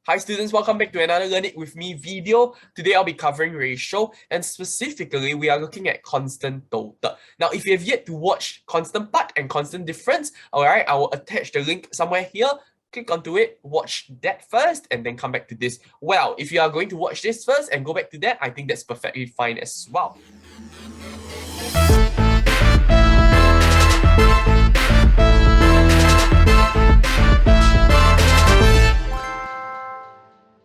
Hi students, welcome back to another Learn It With Me video. Today I'll be covering ratio and specifically we are looking at constant total. Now if you have yet to watch constant part and constant difference, alright, I will attach the link somewhere here. Click onto it, watch that first and then come back to this. Well, if you are going to watch this first and go back to that, I think that's perfectly fine as well.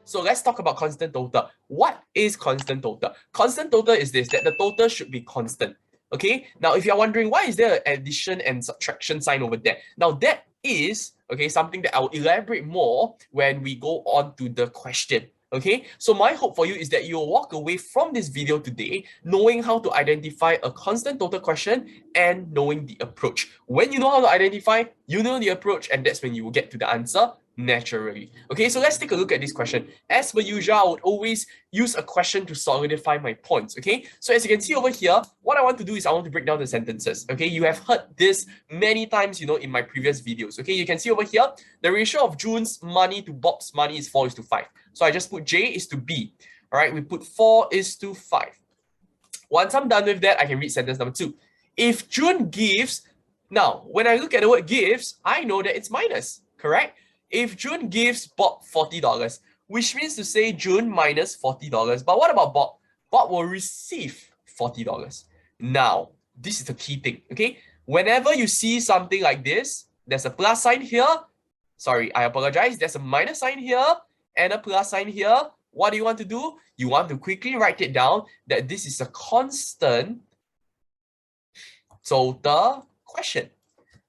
So let's talk about constant total. What is constant total? Constant total is this, that the total should be constant. Okay, now if you're wondering why is there an addition and subtraction sign over there? Now that is, okay, something that I will elaborate more when we go on to the question. Okay, so my hope for you is that you'll walk away from this video today knowing how to identify a constant total question and knowing the approach. When you know how to identify, you know the approach, and that's when you will get to the answer naturally. Okay, so let's take a look at this question. As per usual, I would always use a question to solidify my points. Okay, so as you can see over here, what I want to do is I want to break down the sentences. Okay, you have heard this many times, you know, in my previous videos. Okay, you can see over here, the ratio of June's money to Bob's money is 4:5. So I just put J is to B. All right, we put 4:5. Once I'm done with that, I can read sentence number 2. If June gives, now when I look at the word gives, I know that it's minus, correct? If June gives Bob $40, which means to say June minus $40. But what about Bob? Bob will receive $40. Now, this is the key thing, okay? Whenever you see something like this, there's a plus sign here. Sorry, I apologize. There's a minus sign here and a plus sign here. What do you want to do? You want to quickly write it down that this is a constant total question.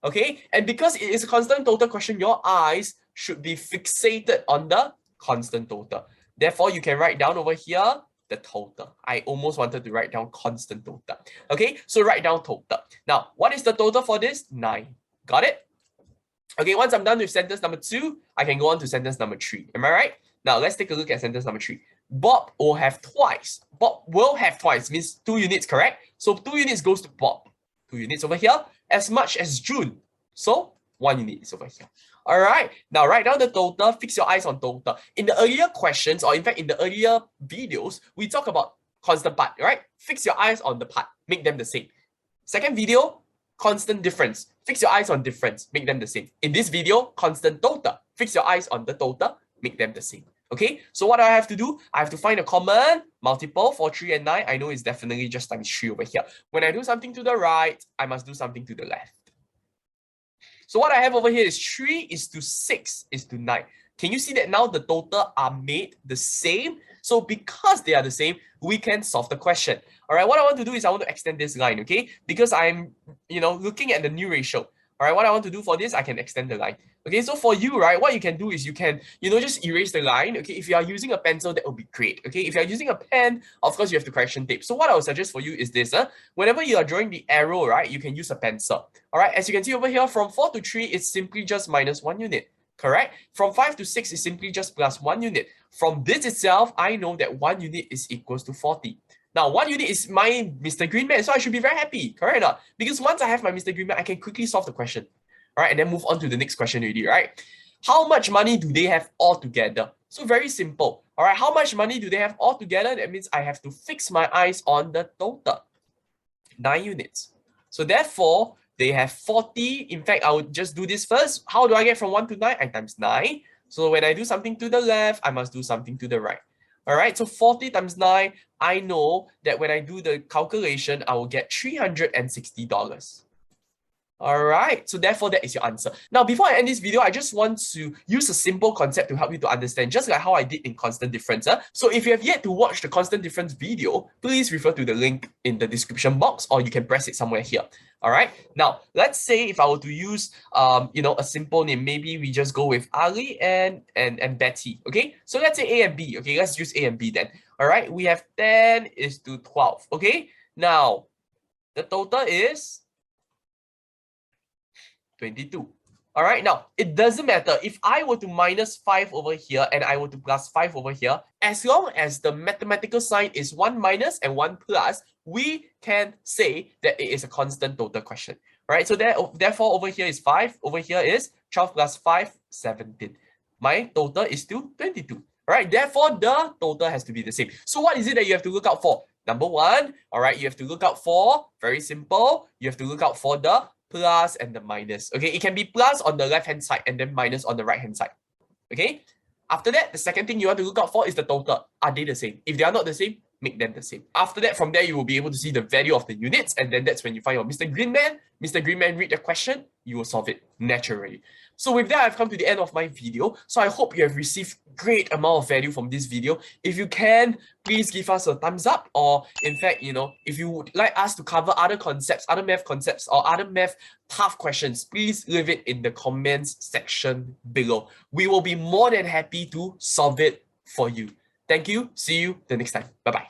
Okay, and because it is a constant total question, your eyes should be fixated on the constant total. Therefore, you can write down over here the total. I almost wanted to write down constant total. Okay, so write down total. Now, what is the total for this? 9. Got it? Okay, once I'm done with sentence number 2, I can go on to sentence number 3. Am I right? Now, let's take a look at sentence number 3. Bob will have twice. Bob will have twice, means 2 units, correct? So 2 units goes to Bob. 2 units over here, as much as June. So 1 unit is over here. All right, now write down the total, fix your eyes on total. In the earlier questions, or in fact in the earlier videos, we talk about constant part, right? Fix your eyes on the part, make them the same. Second video, constant difference. Fix your eyes on difference, make them the same. In this video, constant total. Fix your eyes on the total, make them the same. Okay, so what do I have to do? I have to find a common multiple for 3 and 9. I know it's definitely just times 3 over here. When I do something to the right, I must do something to the left. So what I have over here is 3:6:9. Can you see that now the total are made the same? So because they are the same, we can solve the question. All right, what I want to do is I want to extend this line, okay? Because I'm, looking at the new ratio. All right, what I want to do for this, I can extend the line. Okay, so for you, right, what you can do is you can, just erase the line. Okay, if you are using a pencil, that would be great. Okay, if you are using a pen, of course, you have to correction tape. So what I would suggest for you is this. Whenever you are drawing the arrow, right, you can use a pencil. All right, as you can see over here, from 4 to 3, it's simply just minus 1 unit. Correct? From 5 to 6 is simply just plus 1 unit. From this itself, I know that 1 unit is equals to 40. Now, 1 unit is my Mr. Greenman, so I should be very happy, correct or not? Because once I have my Mr. Greenman, I can quickly solve the question. All right, and then move on to the next question already, right? How much money do they have all together? So very simple. All right, how much money do they have all together? That means I have to fix my eyes on the total. 9 units. So therefore, they have 40. In fact, I would just do this first. How do I get from 1 to 9? I times 9. So when I do something to the left, I must do something to the right. All right, so 40 times 9, I know that when I do the calculation, I will get $360. All right, so therefore that is your answer. Now, before I end this video, I just want to use a simple concept to help you to understand, just like how I did in constant difference. So if you have yet to watch the constant difference video, please refer to the link in the description box, or you can press it somewhere here. All right, now let's say if I were to use a simple name, maybe we just go with Ali and Betty. Okay, so let's say A and B. Okay, let's use A and B then. All right, we have 10:12. Okay, now the total is 22. All right, now it doesn't matter if I were to minus 5 over here and I were to plus 5 over here, as long as the mathematical sign is 1 minus and 1 plus, we can say that it is a constant total question. All right, so therefore over here is 5, over here is 12 plus 5, 17. my total is still 22. All right, therefore the total has to be the same. So what is it that you have to look out for? Number one, all right, you have to look out for, very simple, you have to look out for the plus and the minus. Okay, it can be plus on the left-hand side and then minus on the right-hand side. Okay, after that, the second thing you want to look out for is the total. Are they the same? If they are not the same, make them the same. After that, from there, you will be able to see the value of the units, and then that's when you find your Mr. Greenman. Mr. Greenman read the question, you will solve it naturally. So with that, I've come to the end of my video. So I hope you have received great amount of value from this video. If you can, please give us a thumbs up, or in fact, if you would like us to cover other concepts, other math concepts, or other math tough questions, please leave it in the comments section below. We will be more than happy to solve it for you. Thank you. See you the next time. Bye-bye.